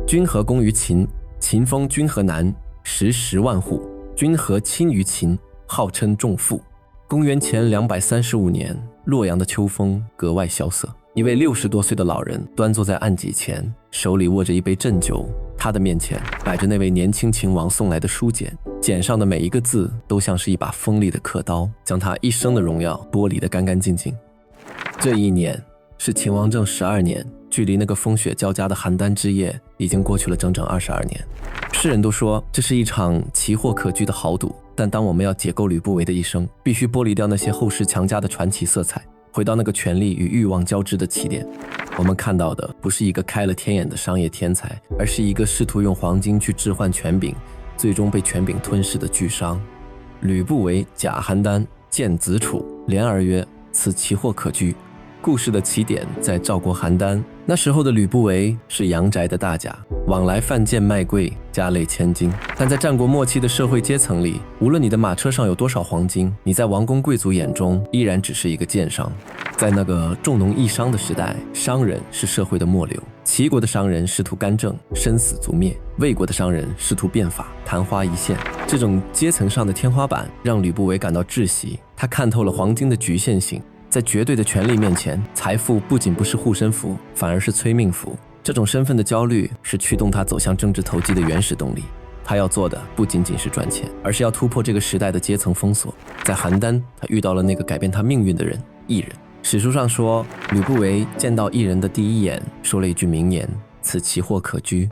君和攻于秦，秦封君和南，食10万户。君和亲于秦，号称仲父。公元前235年，洛阳的秋风格外萧瑟。一位60多岁的老人端坐在案几前，手里握着一杯鸩酒，他的面前摆着那位年轻秦王送来的书简，简上的每一个字都像是一把锋利的刻刀，将他一生的荣耀剥离得干干净净。这一年是秦王政12年，距离那个风雪交加的邯郸之夜已经过去了整整22年。世人都说这是一场奇货可居的豪赌，但当我们要解构吕不韦的一生，必须剥离掉那些后世强加的传奇色彩，回到那个权力与欲望交织的起点。我们看到的不是一个开了天眼的商业天才，而是一个试图用黄金去置换权柄，最终被权柄吞噬的巨商。吕不韦假邯郸，见子楚，连而曰：此奇货可居。故事的起点在赵国邯郸，那时候的吕不韦是阳宅的大贾，往来贩贱卖贵，家累千金。但在战国末期的社会阶层里，无论你的马车上有多少黄金，你在王公贵族眼中依然只是一个贱商。在那个重农抑商的时代，商人是社会的末流。齐国的商人试图干政，生死族灭；魏国的商人试图变法，昙花一现。这种阶层上的天花板让吕不韦感到窒息，他看透了黄金的局限性。在绝对的权力面前，财富不仅不是护身符，反而是催命符。这种身份的焦虑是驱动他走向政治投机的原始动力。他要做的不仅仅是赚钱，而是要突破这个时代的阶层封锁。在邯郸，他遇到了那个改变他命运的人——异人。史书上说，吕不韦见到异人的第一眼，说了一句名言：此奇货可居。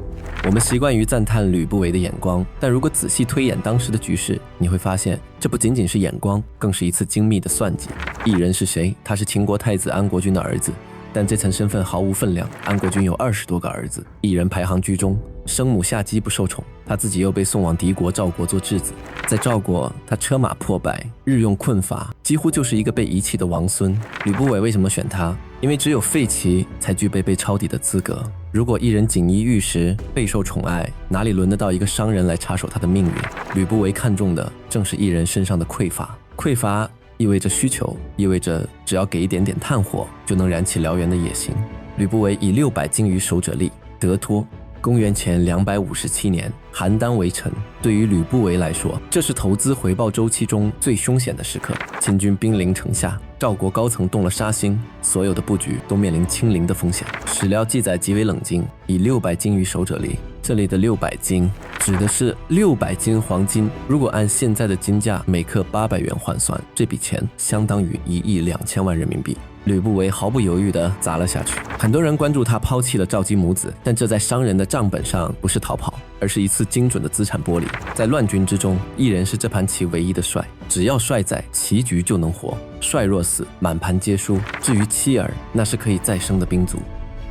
我们习惯于赞叹吕不韦的眼光，但如果仔细推演当时的局势，你会发现这不仅仅是眼光，更是一次精密的算计。异人是谁？他是秦国太子安国君的儿子，但这层身份毫无分量。安国君有20多个儿子，异人排行居中，生母夏姬不受宠，他自己又被送往敌国赵国做质子。在赵国，他车马破败，日用困乏，几乎就是一个被遗弃的王孙。吕不韦为什么选他？因为只有废齐才具备被抄底的资格。如果一人锦衣玉食，备受宠爱，哪里轮得到一个商人来插手他的命运？吕不韦看中的正是一人身上的匮乏。匮乏意味着需求，意味着只要给一点点炭火，就能燃起燎原的野心。吕不韦以600精于守者立，得脱。公元前257年，邯郸围城。对于吕不韦来说，这是投资回报周期中最凶险的时刻。秦军兵临城下，赵国高层动了杀心，所有的布局都面临清零的风险。史料记载极为冷静，以600精于守者立。这里的600斤指的是600斤黄金，如果按现在的金价每克800元换算，这笔钱相当于1亿2千万人民币。吕不韦毫不犹豫地砸了下去。很多人关注他抛弃了赵姬母子，但这在商人的账本上不是逃跑，而是一次精准的资产剥离。在乱军之中，异人是这盘棋唯一的帅，只要帅在，棋局就能活。帅若死，满盘皆输。至于妻儿，那是可以再生的兵卒。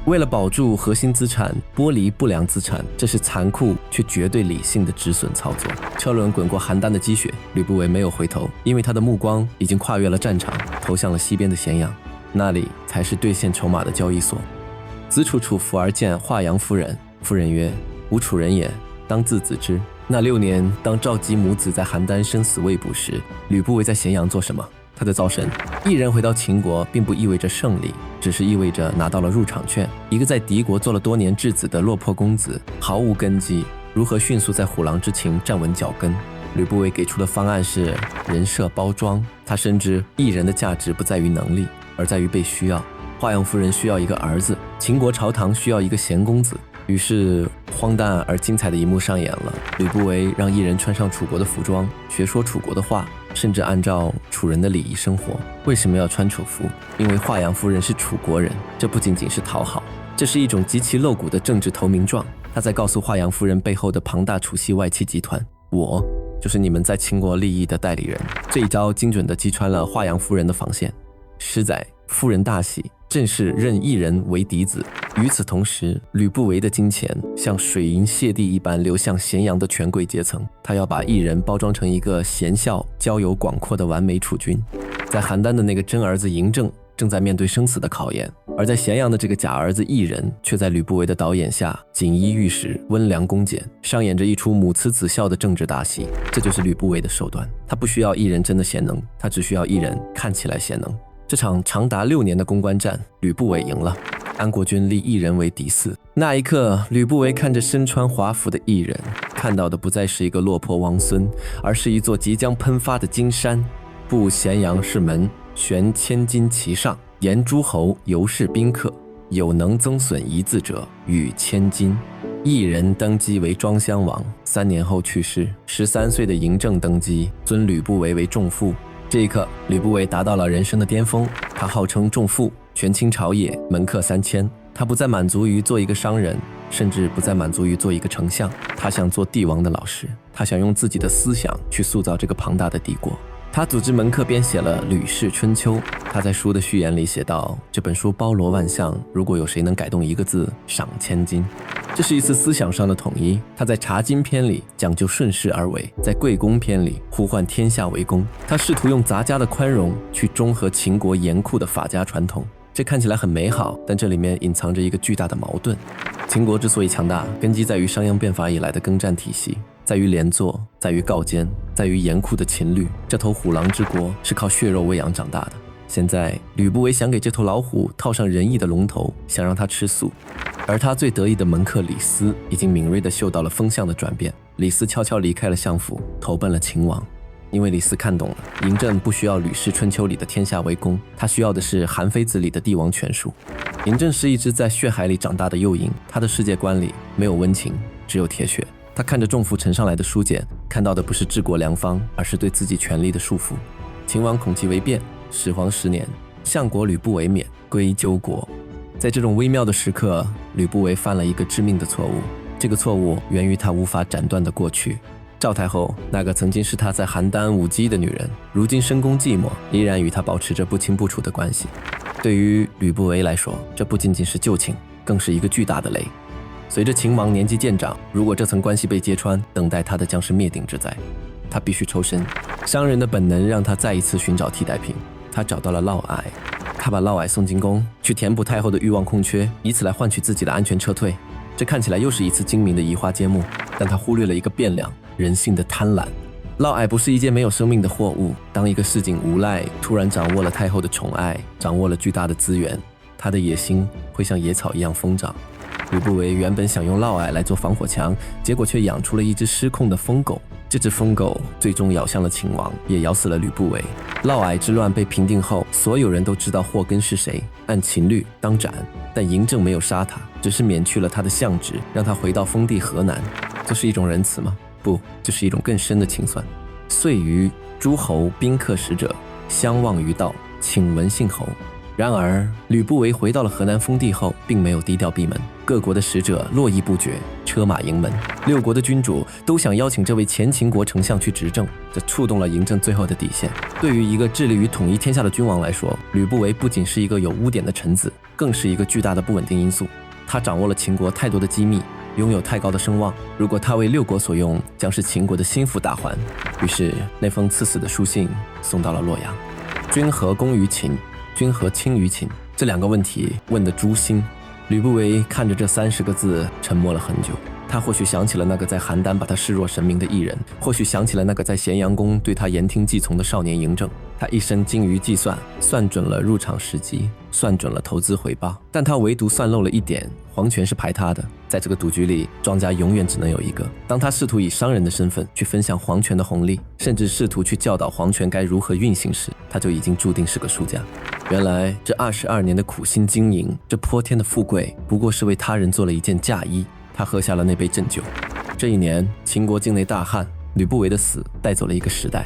为了保住核心资产，剥离不良资产，这是残酷却绝对理性的止损操作。车轮滚过邯郸的积雪，吕不韦没有回头，因为他的目光已经跨越了战场，投向了西边的咸阳。那里才是兑现筹码的交易所。子楚楚服而见华阳夫人，夫人曰：吾楚人也，当自子之。那6年，当赵姬母子在邯郸生死未卜时，吕不韦在咸阳做什么？他在造神。一人回到秦国并不意味着胜利，只是意味着拿到了入场券。一个在敌国做了多年质子的落魄公子，毫无根基，如何迅速在虎狼之情站稳脚跟？吕不韦给出的方案是人设包装。他深知一人的价值不在于能力，而在于被需要。华阳夫人需要一个儿子，秦国朝堂需要一个贤公子。于是荒诞而精彩的一幕上演了。吕不韦让一人穿上楚国的服装，学说楚国的话，甚至按照楚人的礼仪生活。为什么要穿楚服？因为华阳夫人是楚国人。这不仅仅是讨好，这是一种极其露骨的政治投名状。他在告诉华阳夫人背后的庞大楚系外戚集团，我就是你们在秦国利益的代理人。这一招精准地击穿了华阳夫人的防线。诗载夫人大喜，正是任一人为嫡子。与此同时，吕不韦的金钱像水银泻地一般流向咸阳的权贵阶层。他要把一人包装成一个贤孝交友广阔的完美储君。在邯郸的那个真儿子嬴政正在面对生死的考验，而在咸阳的这个假儿子异人却在吕不韦的导演下锦衣玉食，温良恭俭，上演着一出母慈子孝的政治大戏。这就是吕不韦的手段。他不需要异人真的贤能，他只需要异人看起来贤能。这场长达6年的公关战，吕不韦赢了。安国君立异人为嫡嗣。那一刻，吕不韦看着身穿华服的异人，看到的不再是一个落魄王孙，而是一座即将喷发的金山。布咸阳市门，悬千金其上，言诸侯游士宾客，有能增损一字者，与千金。异人登基为庄襄王，3年后去世。13岁的嬴政登基，尊吕不韦为仲父。这一刻，吕不韦达到了人生的巅峰，他号称仲父，权倾朝野，门客3000。他不再满足于做一个商人，甚至不再满足于做一个丞相，他想做帝王的老师，他想用自己的思想去塑造这个庞大的帝国。他组织门客编写了《吕氏春秋》，他在书的序言里写道：这本书包罗万象，如果有谁能改动一个字，赏千金。这是一次思想上的统一。他在《察今篇》里讲究顺势而为，在《贵公篇》里呼唤天下为公。他试图用杂家的宽容去中和秦国严酷的法家传统。这看起来很美好，但这里面隐藏着一个巨大的矛盾。秦国之所以强大，根基在于商鞅变法以来的耕战体系，在于连坐，在于告奸，在于严酷的秦律。这头虎狼之国是靠血肉喂养长大的。现在吕不韦想给这头老虎套上仁义的龙头，想让它吃素。而他最得意的门客李斯已经敏锐地嗅到了风向的转变。李斯悄悄离开了相府，投奔了秦王。因为李斯看懂了，嬴政不需要《吕氏春秋》里的天下为公，他需要的是《韩非子》里的帝王权术。嬴政是一只在血海里长大的幼鹰，他的世界观里没有温情，只有铁血。他看着仲父呈上来的书简，看到的不是治国良方，而是对自己权力的束缚。秦王恐其为变，始皇10年，相国吕不韦免，归纠国。在这种微妙的时刻，吕不韦犯了一个致命的错误，这个错误源于他无法斩断的过去。赵太后，那个曾经是他在邯郸舞姬的女人，如今深宫寂寞，依然与他保持着不清不楚的关系。对于吕不韦来说，这不仅仅是旧情，更是一个巨大的雷。随着秦王年纪渐长，如果这层关系被揭穿，等待他的将是灭顶之灾。他必须抽身。商人的本能让他再一次寻找替代品。他找到了嫪毐，他把嫪毐送进宫，去填补太后的欲望空缺，以此来换取自己的安全撤退。这看起来又是一次精明的移花接木，但他忽略了一个变量：人性的贪婪。嫪毐不是一件没有生命的货物，当一个市井无赖突然掌握了太后的宠爱，掌握了巨大的资源，他的野心会像野草一样疯长。吕不韦原本想用嫪毐来做防火墙，结果却养出了一只失控的疯狗。这只疯狗最终咬向了秦王，也咬死了吕不韦。嫪毐之乱被平定后，所有人都知道祸根是谁，按秦律当斩。但嬴政没有杀他，只是免去了他的相职，让他回到封地河南。这是一种仁慈吗？不，这是一种更深的清算。遂于诸侯宾客使者，相望于道，请闻信侯。然而吕不韦回到了河南封地后，并没有低调闭门，各国的使者络绎不绝，车马迎门。6国的君主都想邀请这位前秦国丞相去执政，这触动了嬴政最后的底线。对于一个致力于统一天下的君王来说，吕不韦不仅是一个有污点的臣子，更是一个巨大的不稳定因素。他掌握了秦国太多的机密，拥有太高的声望，如果他为6国所用，将是秦国的心腹大患。于是那封赐死的书信送到了洛阳。君何公于秦？君何轻于秦？这2个问题问得诛心。吕不韦看着这30个字，沉默了很久。他或许想起了那个在邯郸把他视若神明的异人，或许想起了那个在咸阳宫对他言听计从的少年嬴政。他一生精于计算，算准了入场时机，算准了投资回报，但他唯独算漏了一点：皇权是排他的。在这个赌局里，庄家永远只能有一个。当他试图以商人的身份去分享皇权的红利，甚至试图去教导皇权该如何运行时，他就已经注定是个输家。原来这22年的苦心经营，这泼天的富贵，不过是为他人做了一件嫁衣。他喝下了那杯鸩酒。这一年，秦国境内大旱，吕不韦的死带走了一个时代。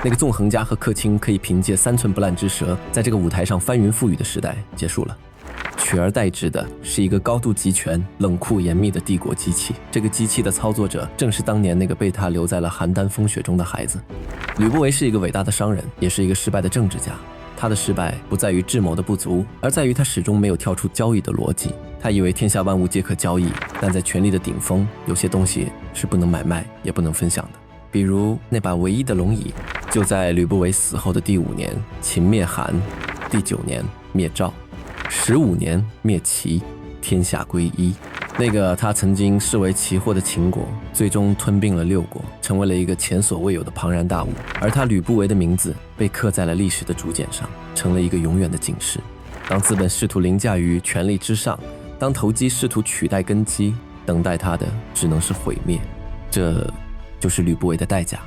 那个纵横家和客卿可以凭借3寸不烂之舌，在这个舞台上翻云覆雨的时代结束了。取而代之的是一个高度集权、冷酷严密的帝国机器。这个机器的操作者正是当年那个被他留在了邯郸风雪中的孩子。吕不韦是一个伟大的商人，也是一个失败的政治家。他的失败不在于智谋的不足，而在于他始终没有跳出交易的逻辑。他以为天下万物皆可交易，但在权力的顶峰，有些东西是不能买卖也不能分享的。比如那把唯一的龙椅，就在吕不韦死后的第5年，秦灭韩；第9年灭赵；15年灭齐，天下归一。那个他曾经视为奇货的秦国，最终吞并了6国，成为了一个前所未有的庞然大物。而他吕不韦的名字被刻在了历史的竹简上，成了一个永远的警示。当资本试图凌驾于权力之上，当投机试图取代根基，等待他的只能是毁灭。这就是吕不韦的代价。